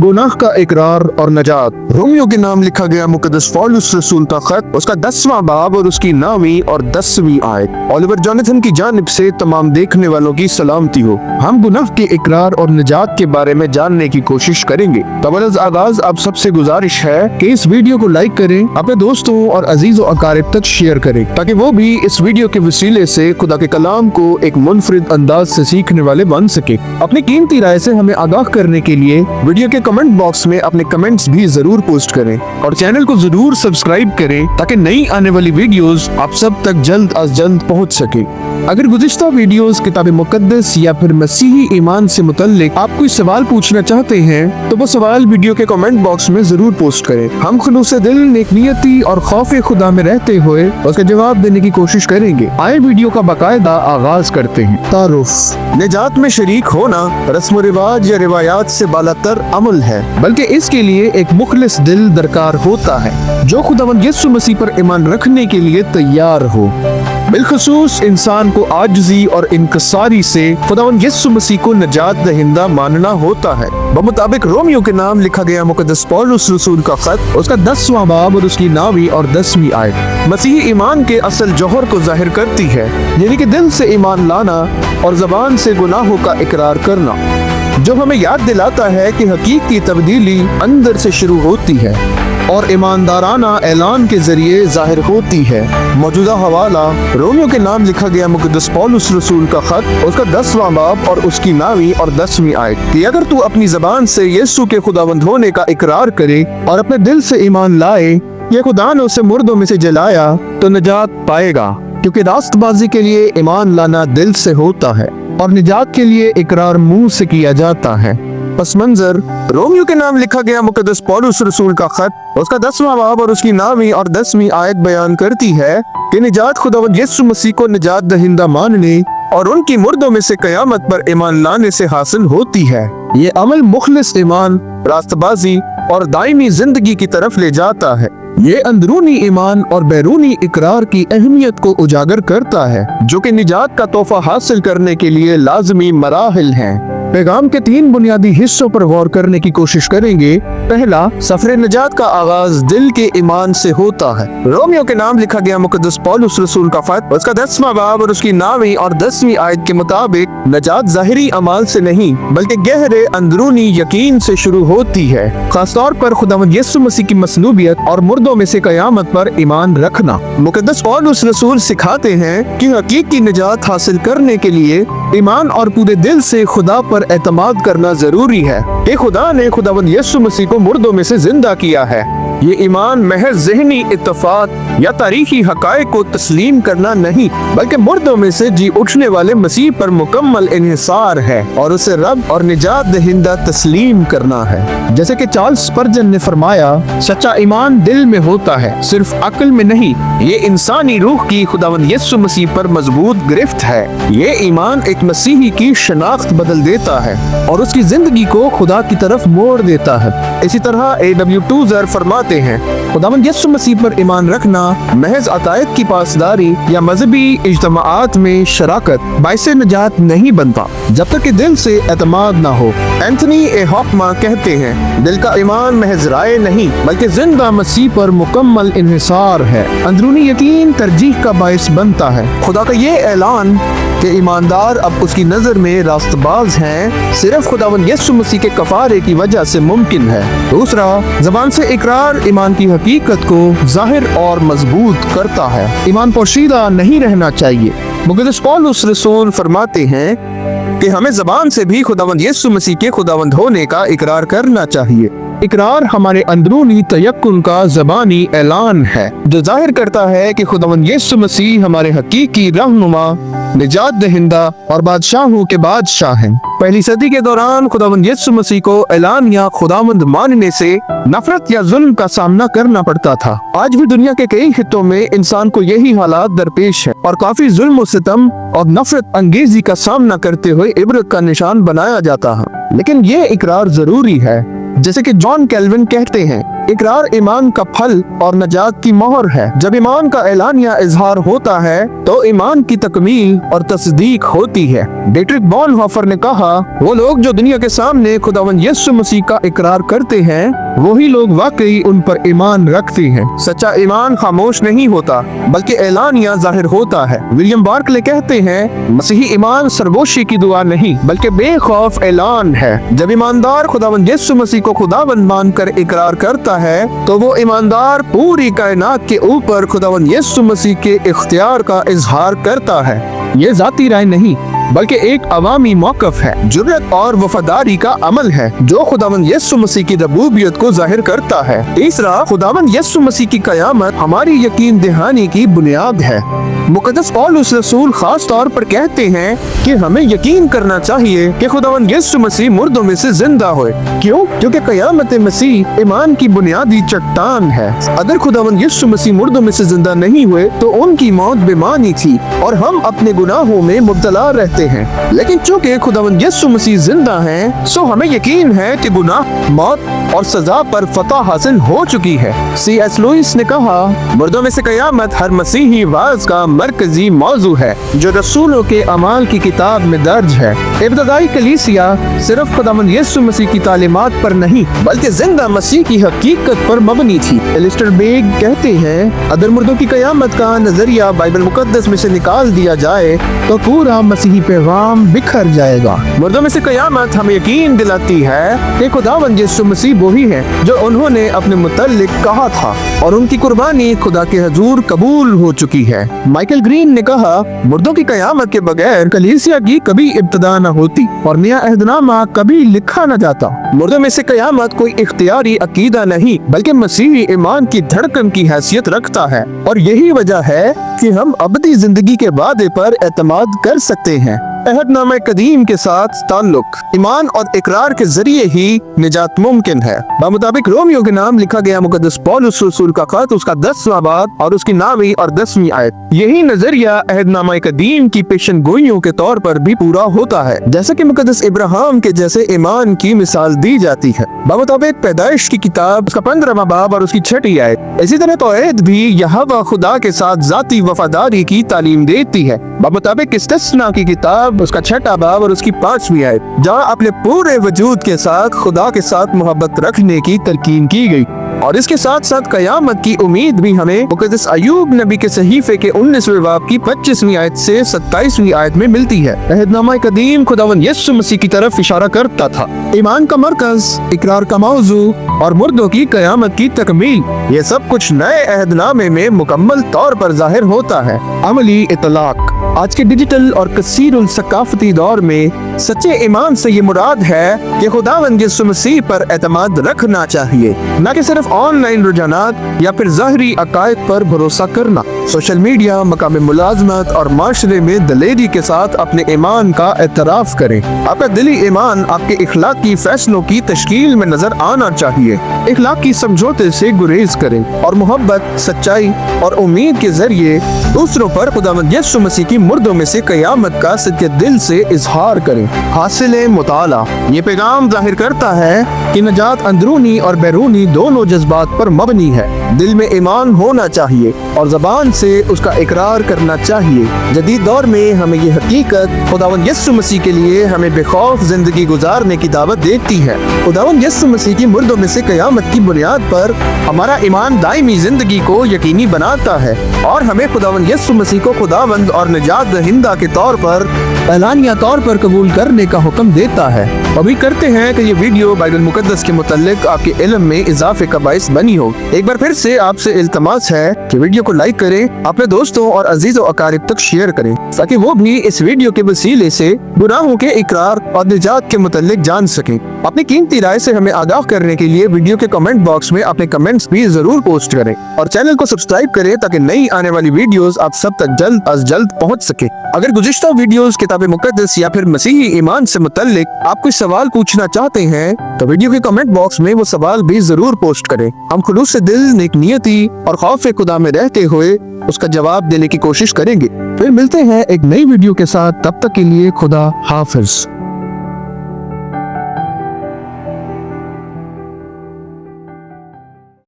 गुनाह का इकरार और नजात। रोमियो के नाम लिखा गया मुकद्दस पौलुस रसूल का खत, उसका 10वां बाब और उसकी 9वीं और 10वीं आयत। ओलिवर जोनाथन की जानिब से तमाम देखने वालों की सलामती हो। हम गुनाह के इकरार और नजात के बारे में जानने की कोशिश करेंगे। तबरज आगाज आप सबसे गुजारिश है कि इस वीडियो को लाइक करें, अपने दोस्तों और अजीजों अकारिब तक शेयर करें, ताकि वो भी इस वीडियो के वसीले से खुदा के कलाम को एक मुनफरिद अंदाज से सीखने वाले बन सके। अपनी कीमती राय से हमें आगाह करने के लिए वीडियो के कमेंट बॉक्स में अपने कमेंट्स भी जरूर पोस्ट करें और चैनल को जरूर सब्सक्राइब करें, ताकि नई आने वाली वीडियोस आप सब तक जल्द अज जल्द पहुंच सके। अगर गुज़िश्ता वीडियोस किताब मुकद्दस या फिर मसीही ईमान से मुतल्लिक आप कोई सवाल पूछना चाहते हैं तो वो सवाल वीडियो के कमेंट बॉक्स में जरूर पोस्ट करें। हम खुलूस दिल, नेकनियती और खौफ खुदा में रहते हुए उसका जवाब देने की कोशिश करेंगे। आए वीडियो का बाकायदा आगाज करते हैं। तारुफ। निजात में शरीक होना रस्म रिवाज या रिवायात से बालातर अमल है, बल्कि इसके लिए एक मुखलिस दिल दरकार होता है जो खुदावंद यीशु मसीह पर ईमान रखने के लिए तैयार हो। बिलखसूस इंसान को आजिज़ी और इनकसारी से खुदावंद यीशु मसीह को नजात दहिंदा मानना होता है। बमुताबिक रोमियो के नाम लिखा गया मुकद्दस पौलुस रसूल का खत, उसका 10वां बाब और उसकी 9वीं और 10वीं आयत मसीही ईमान के असल जौहर को जाहिर करती है, यानी कि दिल से ईमान लाना और ज़बान से गुनाहों का इकरार करना, जो हमें याद दिलाता है कि हकीकी तब्दीली अंदर से शुरू होती है और ईमानदाराना ऐलान के जरिए जाहिर होती है। मौजूदा हवाला रोमियो के नाम लिखा गया मुकद्दस पौलुस रसूल का खत, उसका 10वां बाब और उसकी 9वीं और 10वीं आयत कि अगर तू अपनी जबान से यीशु के खुदावंद होने का इकरार करे और अपने दिल से ईमान लाए, ये खुदा ने उसे मुर्दों में से जलाया, तो निजात पाएगा, क्योंकि रास्तबाजी के लिए ईमान लाना दिल से होता है और निजात के लिए इकरार मुंह से किया जाता है। पस मंजर रोमियो के नाम लिखा गया मुकद्दस पौलुस रसूल का खत, उसका 10वां बाब और उसकी 9वीं और 10वीं आयत बयान करती है कि निजात खुदावंद यीशु मसीह को निजात दहिंदा मानने और उनकी मुर्दों में से कयामत पर ईमान लाने से हासिल होती है। ये अमल मुखलिस ईमान, रास्तबाजी और दायमी जिंदगी की तरफ ले जाता है। ये अंदरूनी ईमान और बैरूनी इकरार की अहमियत को उजागर करता है, जो कि निजात का तोहफा हासिल करने के लिए लाजमी मराहिल हैं। पैगाम के 3 बुनियादी हिस्सों पर गौर करने की कोशिश करेंगे। पहला, सफर नजात का आगाज दिल के ईमान से होता है। रोमियो के नाम लिखा गया मुकद्दस पौलुस रसूल का खत, उसका 10वां बाब और उसकी 9वीं और 10वीं आयत के मुताबिक नजात ज़ाहिरी अमाल से नहीं बल्कि गहरे अंदरूनी यकीन से शुरू होती है, खासतौर पर खुदावंद यीशु मसीह की मसलूबियत और मुर्दों में से कयामत पर ईमान रखना। मुकद्दस पौलुस रसूल सिखाते हैं कि हकीकी निजात हासिल करने के लिए ईमान और पूरे दिल से खुदा पर एतमाद करना जरूरी है कि खुदा ने खुदावंद यीशु मसीह को मुर्दों में से जिंदा किया है। ये ईमान महज ज़हनी इत्तफाक या तारीखी हकायक को तस्लीम करना नहीं, बल्कि मुर्दों में से जी उठने वाले मसीह पर मुकम्मल इन्हिसार है और उसे रब और निजात दहिंदा तस्लीम करना है। जैसे कि चार्ल्स स्पर्जन ने फरमाया, सच्चा ईमान दिल में होता है, सिर्फ अक्ल में नहीं। ये इंसानी रूह की खुदावंद यीशु मसीह पर मजबूत गिरफ्त है। ये ईमान एक मसीही की शनाख्त बदल देता है और उसकी जिंदगी को खुदा की तरफ मोड़ देता है। इसी तरह A.W. टूज़र फरमाते हैं, खुदावंद यीशु मसीह पर ईमान रखना महज अतायत की पासदारी या मजहबी इज्तमाआत में शराकत बाइसे निजात नहीं बनता जब तक कि दिल से एतमाद ना हो। एंथनी ए हॉकमा कहते हैं, दिल का ईमान महज राय नहीं बल्कि जिंदा मसीह पर मुकम्मल इन्हिसार है। अंदरूनी यकीन तरजीह का बाइस बनता है। खुदा का ये ऐलान कि ईमानदार अब उसकी नजर में रास्तबाज हैं, सिर्फ खुदावंद यीशु मसीह के कफारे की वजह से मुमकिन है। दूसरा, जबान से इकरार ईमान की हकीकत को जाहिर और मजबूत करता है। ईमान पोशीदा नहीं रहना चाहिए। मुकद्दस पौलुस रसूल फरमाते हैं कि हमें जबान से भी खुदावंद यीशु मसीह के खुदावंद होने का इकरार करना चाहिए। इकरार हमारे अंदरूनी तयक्कुन का ज़बानी ऐलान है, जो जाहिर करता है कि खुदावंद यीशु मसीह हमारे हकीकी रहनुमा, निजात दहिंदा और बादशाहों के बादशाह हैं। पहली सदी के दौरान खुदावंद यीशु मसीह को ऐलान या खुदावंद मानने से नफरत या जुल्म का सामना करना पड़ता था। आज भी दुनिया के कई खित्तों में इंसान को यही हालात दरपेश है और काफी जुल्म और सितम और नफरत अंगेजी का सामना करते हुए इबरत का निशान बनाया जाता है। लेकिन ये इकरार जरूरी है। जैसे कि जॉन कैल्विन कहते हैं, इकरार ईमान का फल और नजात की मोहर है। जब ईमान का ऐलानिया इजहार होता है तो ईमान की तकमील और तस्दीक होती है। डेट्रिक बॉनहोफर ने कहा, वो लोग जो दुनिया के सामने खुदावंद यीशु मसीह का इकरार करते हैं वही लोग वाकई उन पर ईमान रखते हैं। सच्चा ईमान खामोश नहीं होता बल्कि ऐलानिया जाहिर होता है। विलियम बार्कले कहते हैं, मसीही ईमान सरगोशी की दुआ नहीं बल्कि बेखौफ ऐलान है। जब ईमानदार खुदावंद यीशु मसीह को खुदावंद मानकर इकरार करता है तो वो ईमानदार पूरी कायनात के ऊपर खुदावंद यीशु मसीह के इख्तियार का इजहार करता है। ये जाती राय नहीं बल्कि एक अवामी मौकफ है, जुर्रत और वफादारी का अमल है जो खुदावंद यीशु मसीह की रबूबियत को जाहिर करता है। तीसरा, खुदावंद यीशु मसीह की कयामत हमारी यकीन दहानी की बुनियाद है। मुकद्दस पौलुस रसूल खास तौर पर कहते हैं कि हमें यकीन करना चाहिए कि खुदावंद यीशु मसीह मुर्दों में से जिंदा होए। क्यों? क्योंकि कयामत मसीह ईमान की बुनियादी चट्टान है। अगर खुदावंद यीशु मसीह मुर्दों में से जिंदा नहीं हुए तो उनकी मौत बेमानी थी और हम अपने गुनाहों में मुब्तला रहते हैं। लेकिन चूंकि खुदावंद यीशु मसीह जिंदा हैं, सो हमें यकीन है कि गुनाह, मौत और सजा पर फतह हासिल हो चुकी है। C.S. लुईस ने कहा, मुर्दों में से कयामत हर मसीही वाज का मरकजी मौजू है जो रसूलों के अमाल की किताब में दर्ज है। इब्तदाई कलीसिया सिर्फ खुदावंद यीशु मसीह की तालीमात पर नहीं बल्कि जिंदा मसीह की हकीकत पर मबनी थी। एलिस्टर बेग कहते हैं, अगर मुर्दों की कयामत का नजरिया बाइबल मुकद्दस में से निकाल दिया जाए तो पूरा मसीही पैगाम बिखर जाएगा। मुर्दों में से कयामत हमें यकीन दिलाती है कि खुदावंद यीशु मसीह वही है जो उन्होंने अपने मुतल्लिक कहा था और उनकी कुर्बानी खुदा के हजूर कबूल हो चुकी है। माइकल ग्रीन ने कहा, मुर्दों की कयामत के बगैर कलीसिया की कभी इब्तदा न होती और नया अहदनामा कभी लिखा न जाता। मुर्दों में से कयामत कोई इख्तियारी अकीदा नहीं बल्कि मसीही ईमान की धड़कन की हैसियत रखता है और यही वजह है कि हम अबदी जिंदगी के वादे पर एतमाद कर सकते हैं। अहदनामा कदीम के साथ ताल्लुक, ईमान और इकरार के जरिए ही निजात मुमकिन है। बामुताबिक रोमियो के नाम लिखा गया मुकद्दस पौलुस रसूल का खत, उसका 10वां बाब और उसकी 9वीं और 10वीं आयत, यही नजरिया अहदनामा कदीम की पेशन गोइयों के तौर पर भी पूरा होता है। जैसे कि मुकद्दस इब्राहिम के जैसे ईमान की मिसाल दी जाती है। बामुताबिक पैदाइश की किताब, उसका 15वां बाब और उसकी 6वीं आयत, इसी तरह तौहीद भी यहोवा खुदा के साथ जाती वफादारी की तालीम देती है। बामुताबिक इस्तिस्ना की किताब, उसका 6वां बाब और उसकी 5वीं आयत, जहाँ अपने पूरे वजूद के साथ खुदा के साथ मोहब्बत रखने की तलकीन की गई। और इसके साथ साथ कयामत की उम्मीद भी हमें मुकद्दस अय्यूब नबी के सहीफे के 19वें बाब की 25वीं आयत से 27वीं आयत में मिलती है। अहदनामा कदीम खुदावंद यीशु मसीह की तरफ इशारा करता था। ईमान का मरकज, इकरार का मौजू और मुर्दों की कयामत की तकमील, ये सब कुछ नए अहदनामे में मुकम्मल तौर पर जाहिर होता है। अमली इतलाक, आज के डिजिटल और कसीरुल सकाफती दौर में सच्चे ईमान से ये मुराद है कि खुदावंद यीशु मसीह पर एतमाद रखना चाहिए, न कि सिर्फ ऑनलाइन रुझानात या फिर ज़ाहरी अकायद पर भरोसा करना। सोशल मीडिया, मकाम मुलाजमत और माशरे में दलेरी के साथ अपने ईमान का एतराफ़ करें। आपका दिली ईमान आपके इखलाकी फैसलों की तश्कील में नजर आना चाहिए। इखलाकी समझौते से गुरेज करें और मोहब्बत, सच्चाई और उम्मीद के जरिए दूसरों पर खुदावंद यीशु मसीह की मुर्दों में से कयामत का सच्चे दिल से इजहार करें। हासिल मुताला, ये पैगाम जाहिर करता है कि नजात अंदरूनी और बैरूनी दोनों जज्बात पर मबनी है। दिल में ईमान होना चाहिए और ज़बान से उसका इकरार करना चाहिए। जदीद दौर में हमें ये हकीकत खुदावंद यीशु मसीह के लिए हमें बेखौफ जिंदगी गुजारने की दावत देती है। खुदावंद यीशु मसीह की मुर्दों में से कयामत की बुनियाद पर हमारा ईमान दायमी जिंदगी को यकीनी बनाता है और हमें खुदावंद यीशु मसीह को खुदावंद और निजात दहिंदा के तौर पर ऐलानिया तौर पर कबूल करने का हुक्म देता है। अभी करते हैं कि ये वीडियो बाइबल मुकद्दस के मुतालिक आपके इल्म में इजाफे का बाइस बनी हो। एक बार फिर से आपसे इल्तमास है कि वीडियो को लाइक करें, अपने दोस्तों और अजीजों अकारिब तक शेयर करें ताकि वो भी इस वीडियो के वसीले से गुनाहों के इकरार और निजात के मुतालिक जान सकें। अपनी कीमती राय से हमें आगाह करने के लिए वीडियो के कमेंट बॉक्स में अपने कमेंट्स भी जरूर पोस्ट करें और चैनल को सब्सक्राइब करें ताकि नई आने वाली वीडियोस आप सब तक जल्द अज जल्द पहुंच सके। अगर गुज़िश्ता वीडियोस किताब मुकद्दस या फिर मसीही ईमान से मुतल्लिक आप कोई सवाल पूछना चाहते हैं तो वीडियो के कमेंट बॉक्स में वो सवाल भी जरूर पोस्ट करें। हम खुलूस से दिल, नेक नियती और खौफ खुदा में रहते हुए उसका जवाब देने की कोशिश करेंगे। फिर मिलते हैं एक नई वीडियो के साथ, तब तक के लिए खुदा हाफिज।